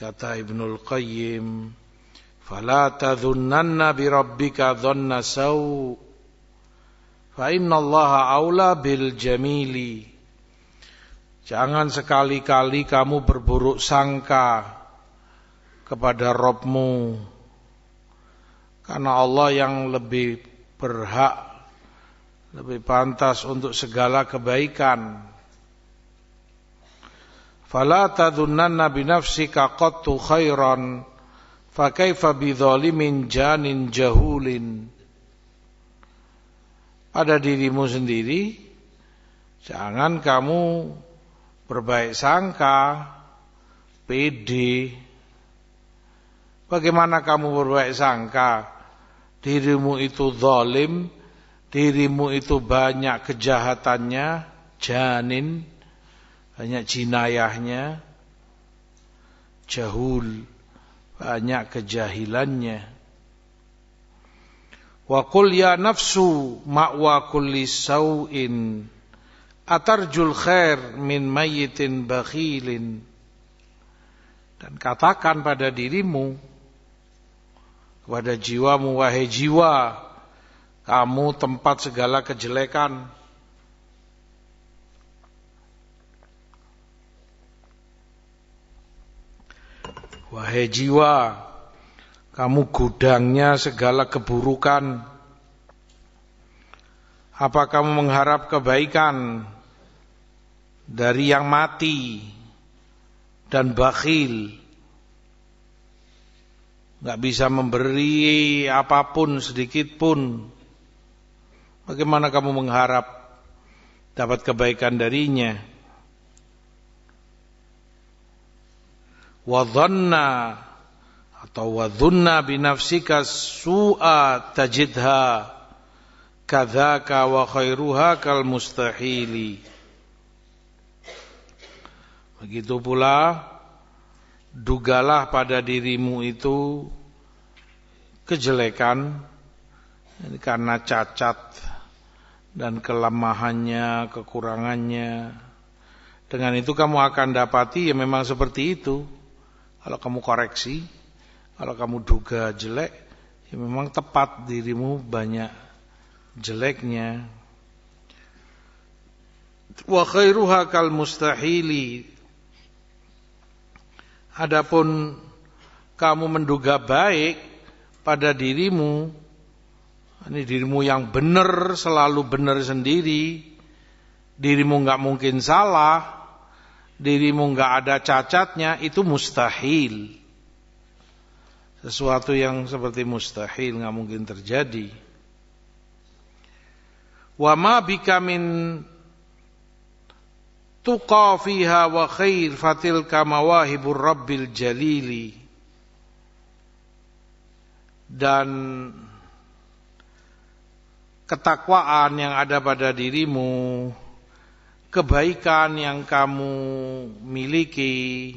Kata Ibnul Qayyim, fala tadhunnanna bi rabbika dhanna saw fa innallaha aula bil jamili. Jangan sekali-kali kamu berburuk sangka kepada Rabbmu, karena Allah yang lebih berhak, lebih pantas untuk segala kebaikan. Fala tadhunnanna bi nafsika qattu khairan fa kaifa bi dzalimin janin jahulin. Pada dirimu sendiri jangan kamu berbaik sangka, pede. Bagaimana kamu berbaik sangka? Dirimu itu zalim, dirimu itu banyak kejahatannya, janin, banyak jinayahnya, jahul, banyak kejahilannya. Wa qul ya nafsu ma'wa kulli sau'in atarjul khair min mayyitin bakhilin. Dan katakan pada dirimu, kepada jiwamu, wahai jiwa, kamu tempat segala kejelekan. Wahai jiwa, kamu gudangnya segala keburukan. Apa kamu mengharap kebaikan dari yang mati dan bakhil, gak bisa memberi apapun sedikit pun? Bagaimana kamu mengharap dapat kebaikan darinya? Wadhanna atau wadhunna binafsika su'a tajidha kadzaka wa khairuha kal mustahili. Begitu pula dugalah pada dirimu itu kejelekan karena cacat dan kelemahannya, kekurangannya. Dengan itu kamu akan dapati ya memang seperti itu. Kalau kamu koreksi, kalau kamu duga jelek, ya memang tepat dirimu banyak jeleknya. Wa khairuha kal mustahili. Adapun kamu menduga baik pada dirimu, ini dirimu yang benar, selalu benar sendiri, dirimu enggak mungkin salah, dirimu enggak ada cacatnya, itu mustahil. Sesuatu yang seperti mustahil enggak mungkin terjadi. Wa ma bika min tuqa fiha wa khair fatilka mawahibur rabbil jalili. Dan ketakwaan yang ada pada dirimu, kebaikan yang kamu miliki,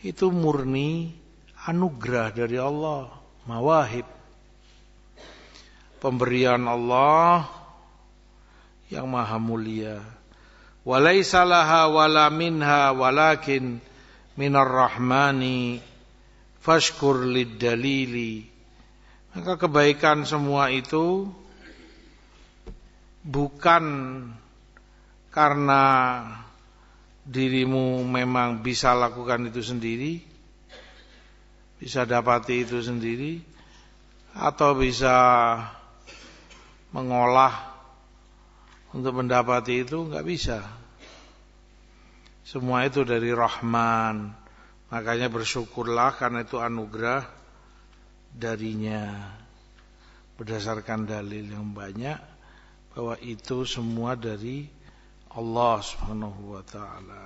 itu murni anugerah dari Allah, mawahib, pemberian Allah yang maha mulia. Walaisa laha wala minha walakin minar rahmani fashkur lid dalili. Maka kebaikan semua itu bukan karena dirimu memang bisa lakukan itu sendiri, bisa dapati itu sendiri, atau bisa mengolah untuk mendapati itu, enggak bisa. Semua itu dari Rahman. Makanya bersyukurlah karena itu anugerah darinya. Berdasarkan dalil yang banyak bahwa itu semua dari Allah Subhanahu wa ta'ala.